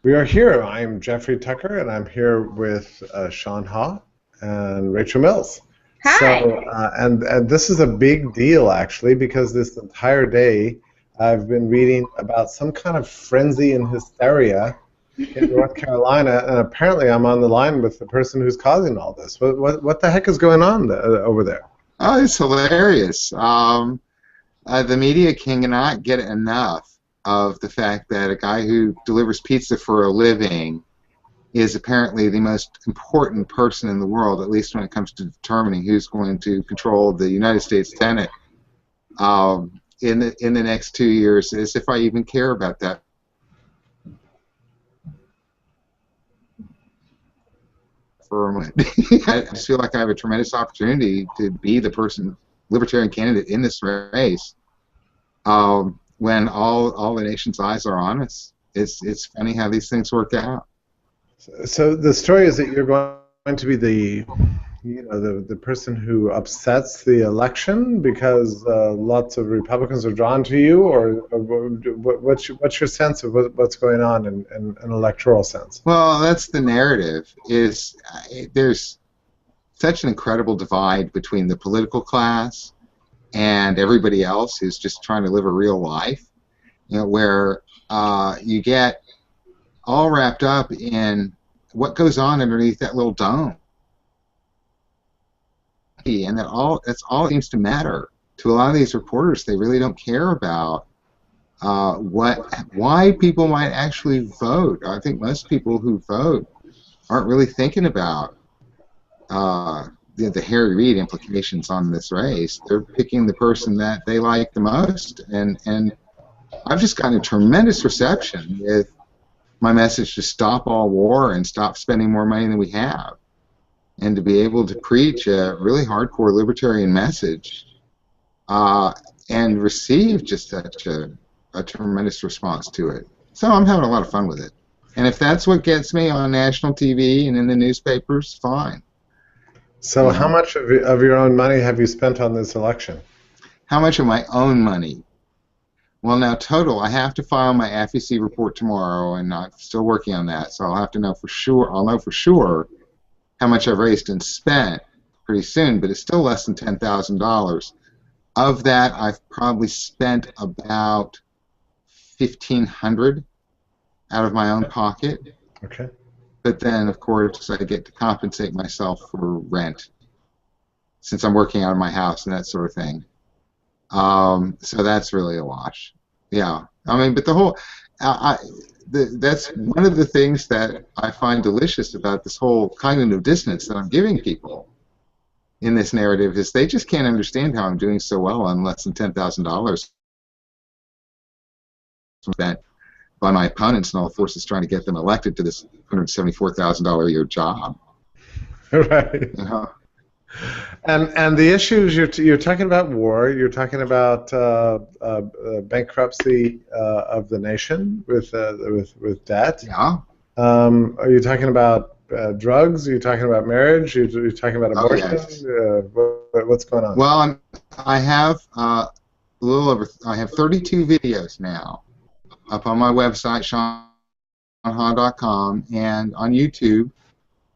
We are here. I'm Jeffrey Tucker, and I'm here with Sean Haugh and Rachel Mills. Hi. And this is a big deal, actually, because this entire day I've been reading about some kind of frenzy and hysteria in North Carolina, and apparently I'm on the line with the person who's causing all this. What the heck is going on over there? Oh, it's hilarious. The media cannot get enough of the fact that a guy who delivers pizza for a living is apparently the most important person in the world, at least when it comes to determining who's going to control the United States Senate in the next 2 years, as if I even care about that. For a moment. I just feel like I have a tremendous opportunity to be the libertarian candidate in this race. When all the nation's eyes are on us. It's funny how these things work out. So the story is that you're going to be the person who upsets the election because lots of Republicans are drawn to you, or what's your sense of what's going on in an electoral sense? Well, that's the narrative. There's such an incredible divide between the political class and everybody else who's just trying to live a real life, where you get all wrapped up in what goes on underneath that little dome, and that's all seems to matter to a lot of these reporters. They really don't care about why people might actually vote. I think most people who vote aren't really thinking about the Harry Reid implications on this race. They're picking the person that they like the most, and I've just gotten a tremendous reception with my message to stop all war and stop spending more money than we have, and to be able to preach a really hardcore libertarian message and receive just such a tremendous response to it. So I'm having a lot of fun with it. And if that's what gets me on national TV and in the newspapers, fine. So how much of your own money have you spent on this election? How much of my own money? Well, now total, I have to file my FEC report tomorrow, and I'm still working on that, so I'll have to know for sure. I'll know for sure how much I've raised and spent pretty soon, but it's still less than $10,000. Of that, I've probably spent about $1,500 out of my own pocket. Okay. But then, of course, I get to compensate myself for rent, since I'm working out of my house and that sort of thing. So that's really a wash. Yeah. I mean, but the whole, that's one of the things that I find delicious about this whole cognitive dissonance that I'm giving people in this narrative, is they just can't understand how I'm doing so well on less than $10,000 spent by my opponents and all the forces trying to get them elected to this $174,000 a year job. Right. And the issues you're talking about war. You're talking about bankruptcy of the nation with debt. Yeah. Are you talking about drugs? Are you talking about marriage? Are you talking about abortion? Yes. What's going on? Well, I have a little over. I have 32 videos now up on my website, SeanHaugh.com, and on YouTube,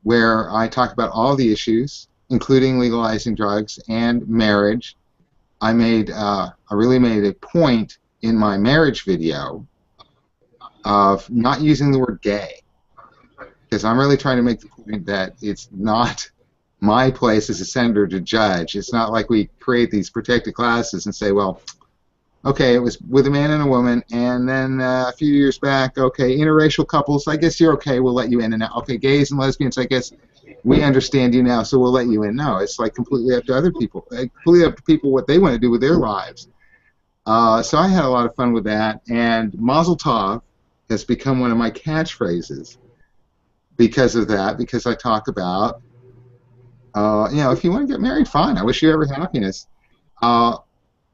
where I talk about all the issues, including legalizing drugs and marriage. I really made a point in my marriage video of not using the word gay, because I'm really trying to make the point that it's not my place as a senator to judge. It's not like we create these protected classes and say, well, okay, it was with a man and a woman, and then a few years back, okay, interracial couples, I guess you're okay, we'll let you in. And now, okay, gays and lesbians, I guess we understand you now, so we'll let you in. No, it's like completely up to other people, completely up to people what they want to do with their lives. So I had a lot of fun with that, and Mazel Tov has become one of my catchphrases because of that, because I talk about, if you want to get married, fine, I wish you every happiness.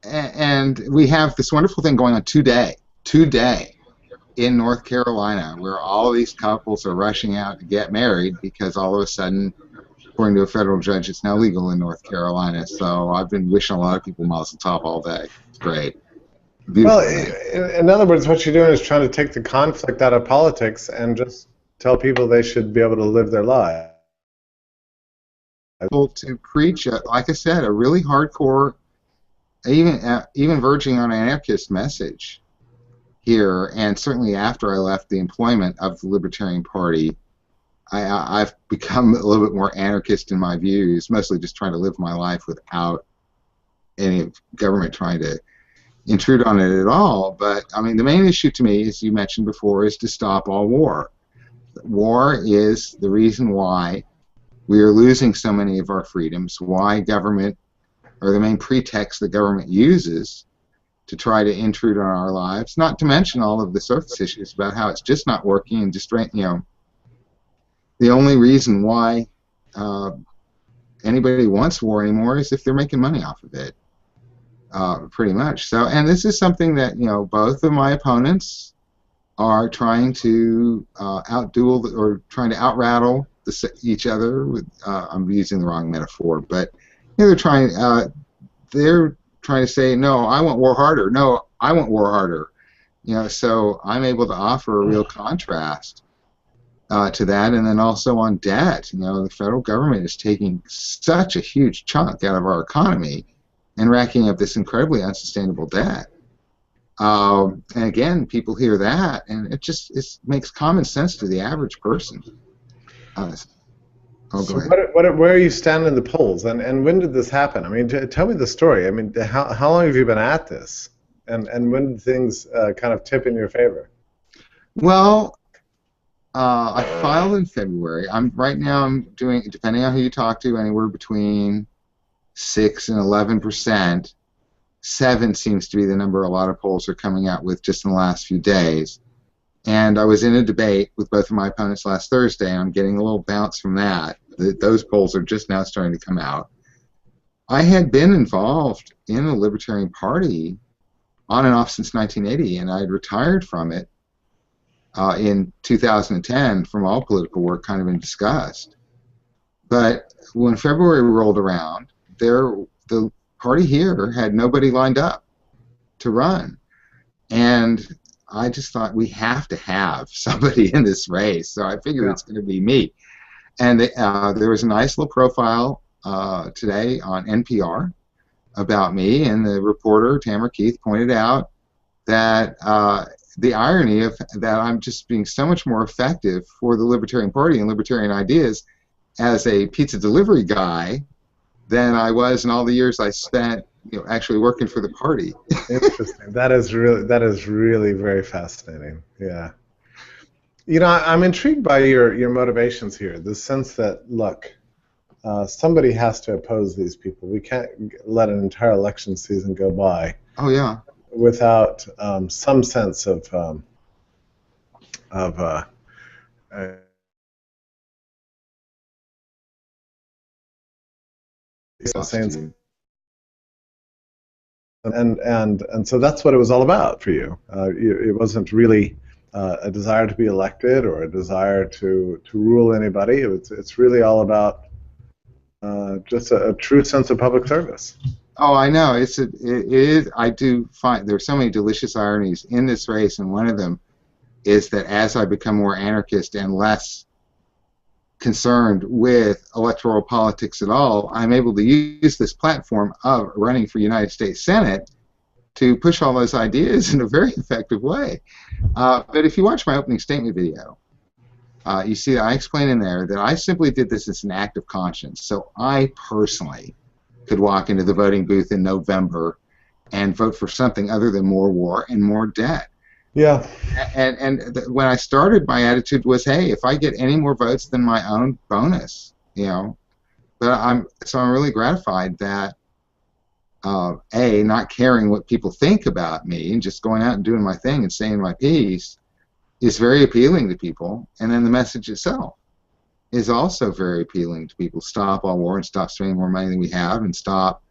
And we have this wonderful thing going on today in North Carolina, where all these couples are rushing out to get married because all of a sudden, according to a federal judge, it's now legal in North Carolina. So I've been wishing a lot of people Mazel Tov all day. It's great. Well, Beautiful thing. in other words, what you're doing is trying to take the conflict out of politics and just tell people they should be able to live their lives. To preach, like I said, a really hardcore, even verging on an anarchist message here, and certainly after I left the employment of the Libertarian Party, I've become a little bit more anarchist in my views, mostly just trying to live my life without any government trying to intrude on it at all. But I mean, the main issue to me, as you mentioned before, is to stop all war. War is the reason why we are losing so many of our freedoms, why government, or the main pretext the government uses to try to intrude on our lives, not to mention all of the surface issues about how it's just not working and just, the only reason why anybody wants war anymore is if they're making money off of it, pretty much. So, and this is something that, both of my opponents are trying to outduel or trying to outrattle each other with, I'm using the wrong metaphor, but they're trying to say, no, I want war harder. No, I want war harder. So I'm able to offer a real contrast to that, and then also on debt. The federal government is taking such a huge chunk out of our economy and racking up this incredibly unsustainable debt. And again, people hear that, and it makes common sense to the average person. So where are you standing in the polls, and when did this happen? I mean, tell me the story. I mean, how long have you been at this, and when did things kind of tip in your favor? Well, I filed in February. Right now I'm doing, depending on who you talk to, anywhere between 6 and 11%. 7 seems to be the number a lot of polls are coming out with just in the last few days. And I was in a debate with both of my opponents last Thursday. I'm getting a little bounce from that. Those polls are just now starting to come out. I had been involved in the Libertarian Party on and off since 1980, and I had retired from it in 2010 from all political work, kind of in disgust. But when February rolled around, the party here had nobody lined up to run. And I just thought, we have to have somebody in this race. So I figured it's going to be me. And there was a nice little profile today on NPR about me, and the reporter, Tamara Keith, pointed out that the irony of that I'm just being so much more effective for the Libertarian Party and libertarian ideas as a pizza delivery guy than I was in all the years I spent, actually working for the party. Interesting. That is really very fascinating. Yeah. I'm intrigued by your motivations here. The sense that, look, somebody has to oppose these people. We can't let an entire election season go by. Oh yeah. Without some sense of saying, and so that's what it was all about for you. It wasn't really a desire to be elected or a desire to rule anybody. It's really all about just a true sense of public service. Oh, I know. It is. I do find there's so many delicious ironies in this race, and one of them is that as I become more anarchist and less concerned with electoral politics at all, I'm able to use this platform of running for United States Senate to push all those ideas in a very effective way. But if you watch my opening statement video, you see that I explain in there that I simply did this as an act of conscience. So I personally could walk into the voting booth in November and vote for something other than more war and more debt. Yeah. And when I started, my attitude was, hey, if I get any more votes than my own, bonus, But I'm really gratified that not caring what people think about me and just going out and doing my thing and saying my piece is very appealing to people, and then the message itself is also very appealing to people. Stop all war and stop spending more money than we have, and stop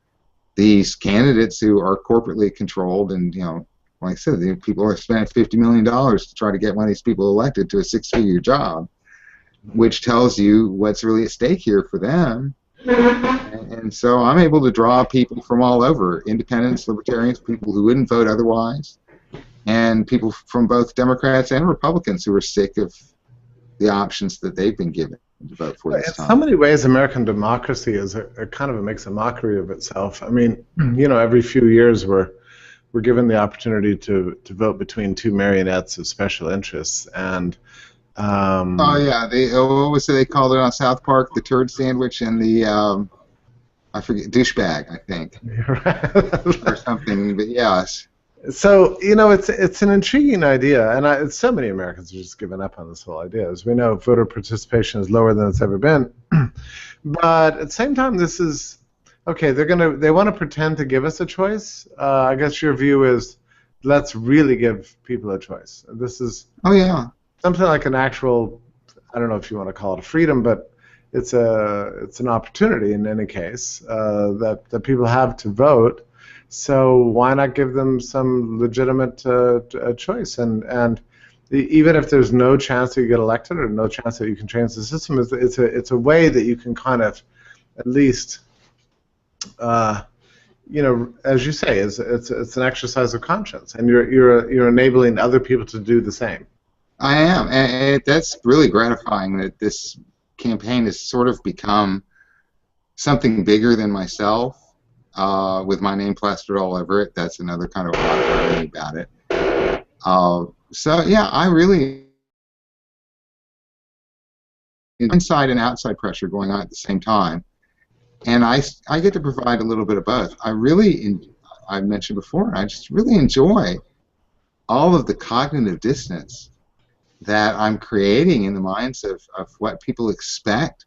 these candidates who are corporately controlled. And like I said, the people are spending $50 million to try to get one of these people elected to a 6-figure job, which tells you what's really at stake here for them. And so I'm able to draw people from all over, independents, libertarians, people who wouldn't vote otherwise, and people from both Democrats and Republicans who are sick of the options that they've been given to vote for this In so time. many ways, American democracy is a kind of makes a mockery of itself. I mean, you know, every few years we're given the opportunity to vote between two marionettes of special interests, and Oh yeah, what was it they called it on South Park? The turd sandwich and the I forget, douchebag, I think, or something. But yes, so you know, it's an intriguing idea, and so many Americans are just giving up on this whole idea. As we know, voter participation is lower than it's ever been, but at the same time, this is okay. They want to pretend to give us a choice. I guess your view is let's really give people a choice. This is oh yeah, something like an actual, I don't know if you want to call it a freedom, but it's an opportunity in any case that people have to vote. So why not give them some legitimate choice? And even if there's no chance that you get elected or no chance that you can change the system, it's a way that you can kind of at least you know, as you say, it's an exercise of conscience, and you're enabling other people to do the same. I am, and that's really gratifying that this campaign has sort of become something bigger than myself, with my name plastered all over it. That's another kind of irony about it. So yeah, I really inside and outside pressure going on at the same time, and I get to provide a little bit of both. I mentioned before, I just really enjoy all of the cognitive dissonance that I'm creating in the minds of what people expect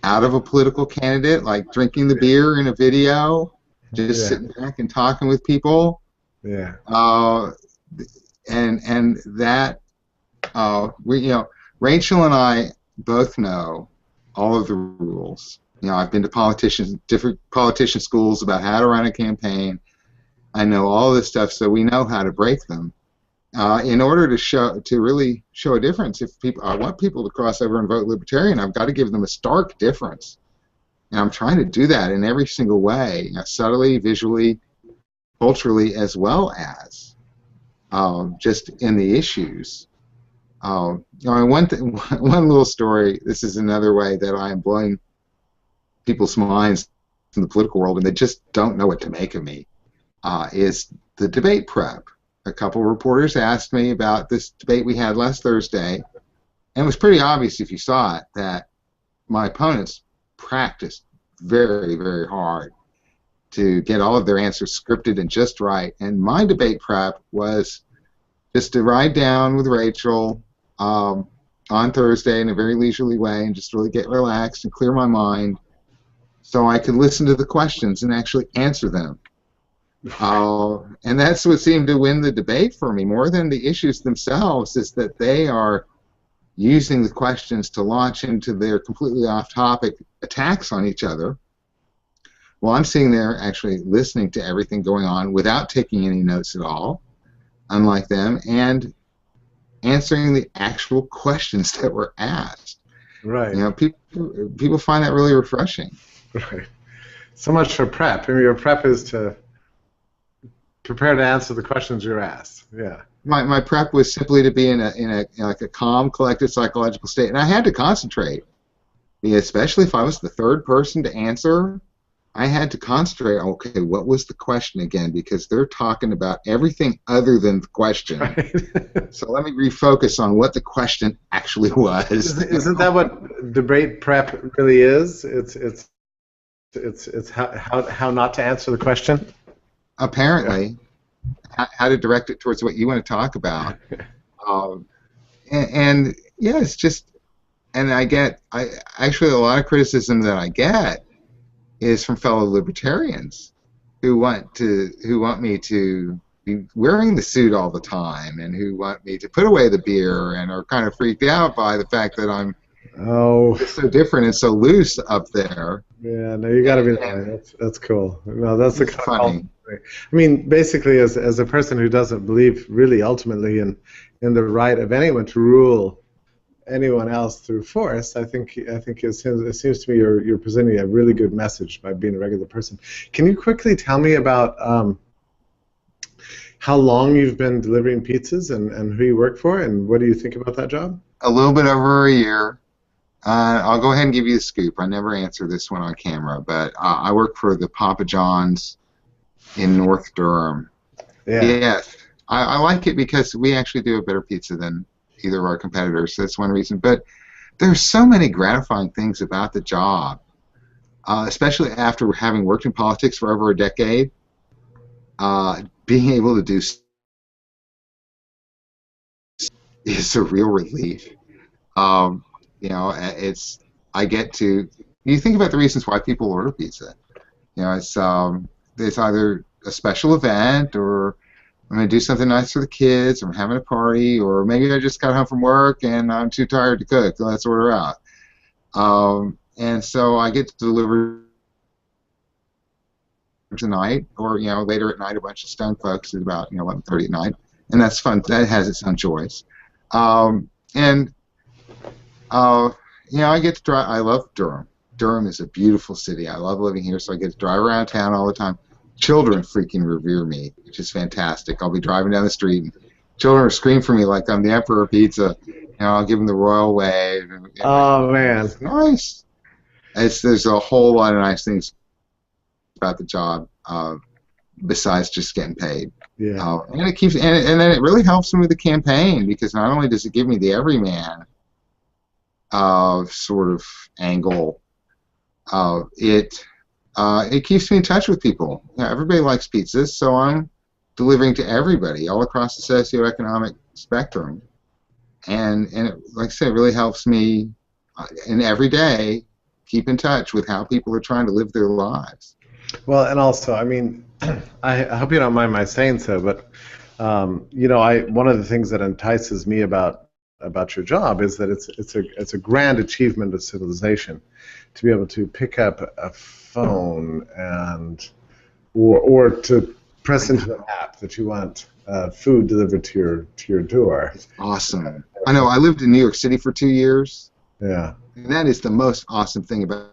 out of a political candidate, like drinking the beer in a video, just sitting back and talking with people. Yeah. And that Rachel and I both know all of the rules. You know, I've been to different politician schools about how to run a campaign. I know all this stuff, so we know how to break them. In order to really show a difference, if I want people to cross over and vote Libertarian, I've got to give them a stark difference, and I'm trying to do that in every single way, subtly, visually, culturally, as well as just in the issues. One little story. This is another way that I am blowing people's minds in the political world, and they just don't know what to make of me. Is the debate prep. A couple of reporters asked me about this debate we had last Thursday, and it was pretty obvious if you saw it that my opponents practiced very, very hard to get all of their answers scripted and just right. And my debate prep was just to ride down with Rachel on Thursday in a very leisurely way and just really get relaxed and clear my mind so I could listen to the questions and actually answer them. And that's what seemed to win the debate for me, more than the issues themselves, is that they are using the questions to launch into their completely off-topic attacks on each other, while I'm sitting there actually listening to everything going on without taking any notes at all, unlike them, and answering the actual questions that were asked. Right. You know, people find that really refreshing. Right. So much for prep. I mean, your prep is to prepare to answer the questions you're asked. Yeah. My prep was simply to be in like a calm, collected psychological state, and I had to concentrate, especially if I was the third person to answer. I had to concentrate. Okay, what was the question again? Because they're talking about everything other than the question. Right. So let me refocus on what the question actually was. Isn't that what debate prep really is? It's how not to answer the question. Apparently, how to direct it towards what you want to talk about. And yeah, it's just, and I actually a lot of criticism that I get is from fellow libertarians who want me to be wearing the suit all the time and who want me to put away the beer and are kind of freaked out by the fact that I'm so different and so loose up there. Yeah, no, you got to be nice. That's cool. No, that's the kind funny. I mean, basically, as a person who doesn't believe really ultimately in the right of anyone to rule anyone else through force. I think it seems to me you're presenting a really good message by being a regular person. Can you quickly tell me about how long you've been delivering pizzas and who you work for and what do you think about that job? A little bit over a year. I'll go ahead and give you the scoop. I never answer this one on camera, but I work for the Papa John's in North Durham. Yeah. Yes, I like it because we actually do a better pizza than either of our competitors. So that's one reason. But there's so many gratifying things about the job, especially after having worked in politics for over a decade. Being able to do is a real relief. Um, it's I get to. You think about the reasons why people order pizza. It's either a special event, or I'm going to do something nice for the kids, or I'm having a party, or maybe I just got home from work and I'm too tired to cook, so let's order out. And so I get to deliver tonight, or later at night, a bunch of stone folks at about 11:30 at night, and that's fun. That has its own joys. And I get to drive. I love Durham. Durham is a beautiful city. I love living here, so I get to drive around town all the time. Children freaking revere me, which is fantastic. I'll be driving down the street, and children will scream for me like I'm the Emperor of Pizza. I'll give them the royal wave. Oh man, it's nice. There's a whole lot of nice things about the job besides just getting paid. Yeah. And it keeps, and then it really helps me with the campaign, because not only does it give me the everyman sort of angle, it keeps me in touch with people. Everybody likes pizzas, so I'm delivering to everybody all across the socioeconomic spectrum, and it, like I said, it really helps me in every day keep in touch with how people are trying to live their lives. Well, and also, I mean, I hope you don't mind my saying so, but one of the things that entices me about your job is that it's a grand achievement of civilization to be able to pick up a phone and or to press into an app that you want food delivered to your door. It's awesome. I know. I lived in New York City for 2 years. Yeah. And that is the most awesome thing about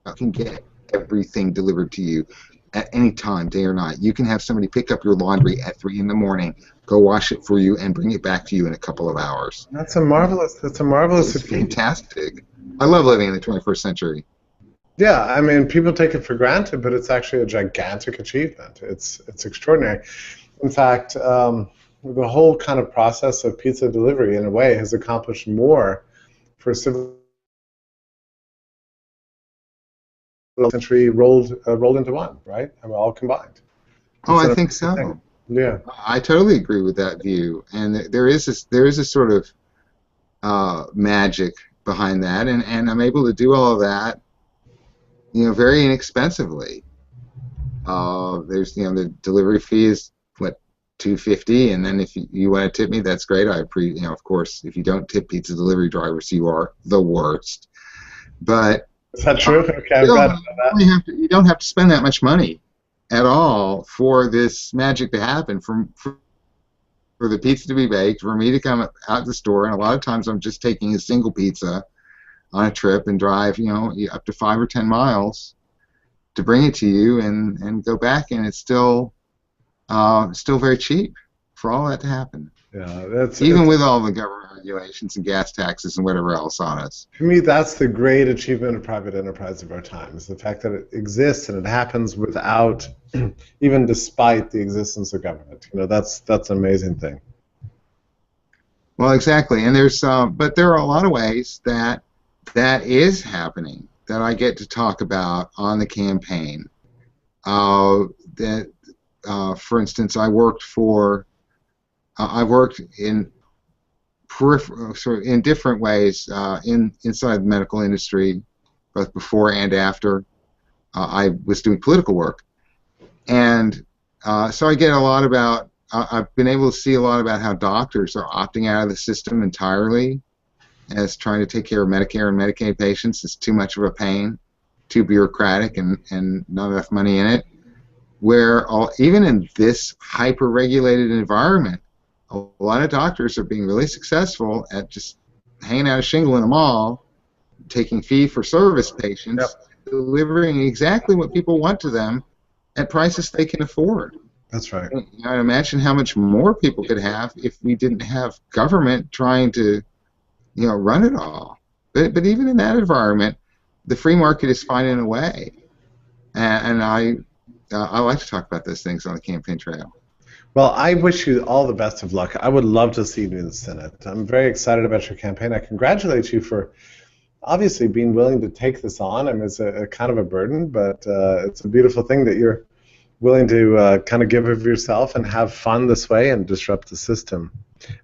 you can get everything delivered to you at any time, day or night. You can have somebody pick up your laundry at 3 in the morning, go wash it for you, and bring it back to you in a couple of hours. That's a marvelous. It's fantastic. I love living in the 21st century. Yeah, I mean, people take it for granted, but it's actually a gigantic achievement. It's extraordinary. In fact, the whole kind of process of pizza delivery, in a way, has accomplished more for civilization century rolled into one, right? I mean, all combined. I think so. Thing. Yeah, I totally agree with that view, and there is a sort of magic behind that, and I'm able to do all of that, very inexpensively. There's the delivery fee is what, $2.50, and then if you want to tip me, that's great. Of course, if you don't tip pizza delivery drivers, you are the worst. But is that true? Okay, I'm glad to know that. You don't have to spend that much money at all for this magic to happen, for the pizza to be baked, for me to come out the store, and a lot of times I'm just taking a single pizza on a trip and drive, up to 5 or 10 miles to bring it to you and go back, and it's still very cheap for all that to happen. Yeah, that's even with all the government regulations and gas taxes and whatever else on us. For me, that's the great achievement of private enterprise of our time, is the fact that it exists and it happens without, even despite the existence of government. That's an amazing thing. Well, exactly, and but there are a lot of ways that is happening that I get to talk about on the campaign. For instance, I worked in in different ways inside the medical industry, both before and after. I was doing political work, and so I get a lot about. I've been able to see a lot about how doctors are opting out of the system entirely, as trying to take care of Medicare and Medicaid patients. It's too much of a pain, too bureaucratic, and not enough money in it. Where even in this hyper-regulated environment, a lot of doctors are being really successful at just hanging out a shingle in a mall, taking fee-for-service patients, Yep. delivering exactly what people want to them at prices they can afford. That's right. Imagine how much more people could have if we didn't have government trying to, run it all. But even in that environment, the free market is finding a way. And I like to talk about those things on the campaign trail. Well, I wish you all the best of luck. I would love to see you in the Senate. I'm very excited about your campaign. I congratulate you for obviously being willing to take this on. I mean, it's a kind of a burden, but it's a beautiful thing that you're willing to kind of give of yourself and have fun this way and disrupt the system.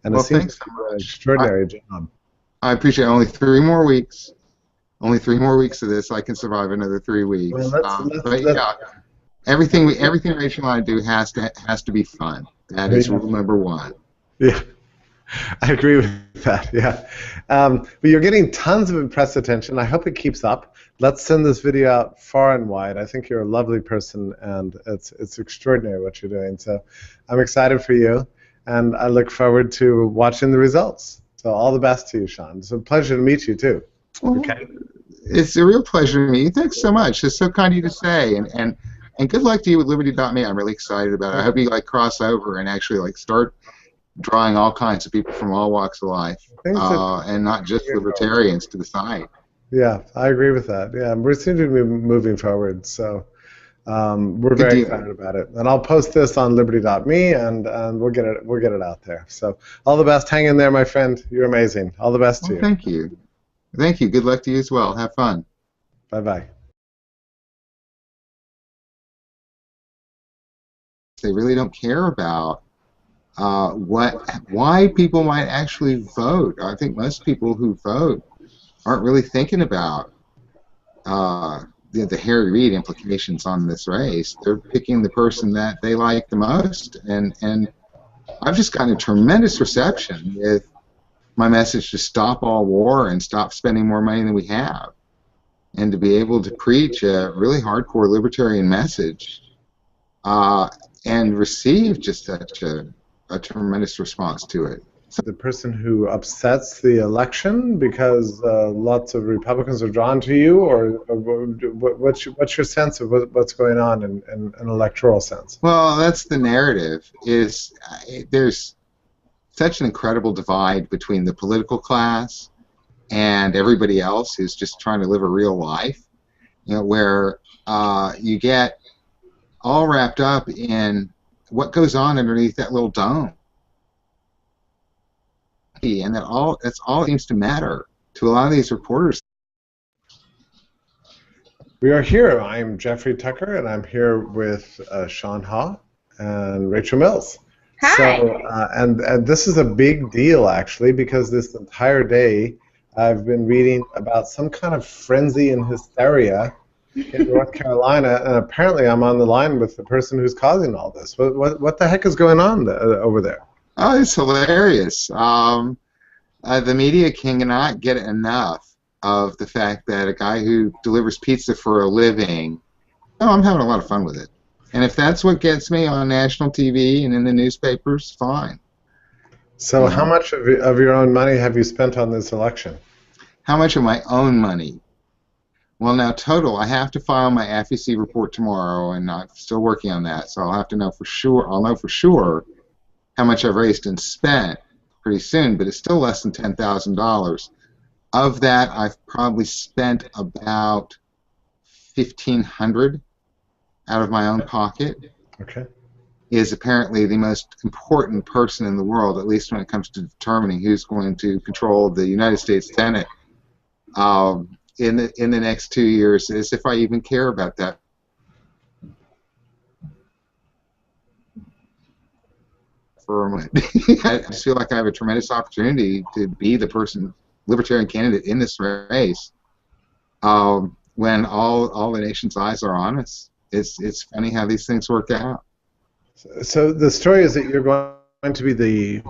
And Well, it seems thanks so an much. extraordinary job. I appreciate it. Only 3 more weeks. Only 3 more weeks of this. I can survive another 3 weeks. Well, But yeah, everything Rachel and I do has to be fun. That is rule number one. Yeah, I agree with that. Yeah, but you're getting tons of press attention. I hope it keeps up. Let's send this video out far and wide. I think you're a lovely person, and it's extraordinary what you're doing. So I'm excited for you, and I look forward to watching the results. So all the best to you, Sean. It's a pleasure to meet you too. Well, Okay. It's a real pleasure to meet you. Thanks so much. It's so kind of you to say, and good luck to you with Liberty.me. I'm really excited about it. I hope you cross over and actually start drawing all kinds of people from all walks of life, and not just libertarians to the site. Yeah, I agree with that. Yeah, we seem to be moving forward, so we're very excited about it. And I'll post this on Liberty.me, and we'll get it out there. So all the best. Hang in there, my friend. You're amazing. All the best to you. Thank you. Thank you. Good luck to you as well. Have fun. Bye-bye. They really don't care about why people might actually vote. I think most people who vote aren't really thinking about the Harry Reid implications on this race. They're picking the person that they like the most, and I've just gotten a tremendous reception with my message to stop all war and stop spending more money than we have, and to be able to preach a really hardcore libertarian message and receive just such a tremendous response to it. The person who upsets the election because lots of Republicans are drawn to you, or what's your sense of what's going on in an electoral sense? Well, that's the narrative. There's such an incredible divide between the political class and everybody else who's just trying to live a real life, where you get all wrapped up in what goes on underneath that little dome, and that's all that seems to matter to a lot of these reporters. We are here. I'm Jeffrey Tucker, and I'm here with Sean Haugh and Rachel Mills. Hi. So, and this is a big deal, actually, because this entire day I've been reading about some kind of frenzy and hysteria in North Carolina, and apparently I'm on the line with the person who's causing all this. What the heck is going on over there? Oh, it's hilarious. The media cannot get enough of the fact that a guy who delivers pizza for a living, I'm having a lot of fun with it. And if that's what gets me on national TV and in the newspapers, fine. So how much of your own money have you spent on this election? How much of my own money? Well, now total, I have to file my FEC report tomorrow, and I'm still working on that, so I'll have to know for sure. I'll know for sure how much I've raised and spent pretty soon, but it's still less than $10,000. Of that, I've probably spent about $1,500 out of my own pocket. Okay. Is apparently the most important person in the world, at least when it comes to determining who's going to control the United States Senate in the next 2 years, as if I even care about that. For a moment. I just feel like I have a tremendous opportunity to be the libertarian candidate in this race when all the nation's eyes are on us. It's funny how these things work out. So the story is that you're going to be the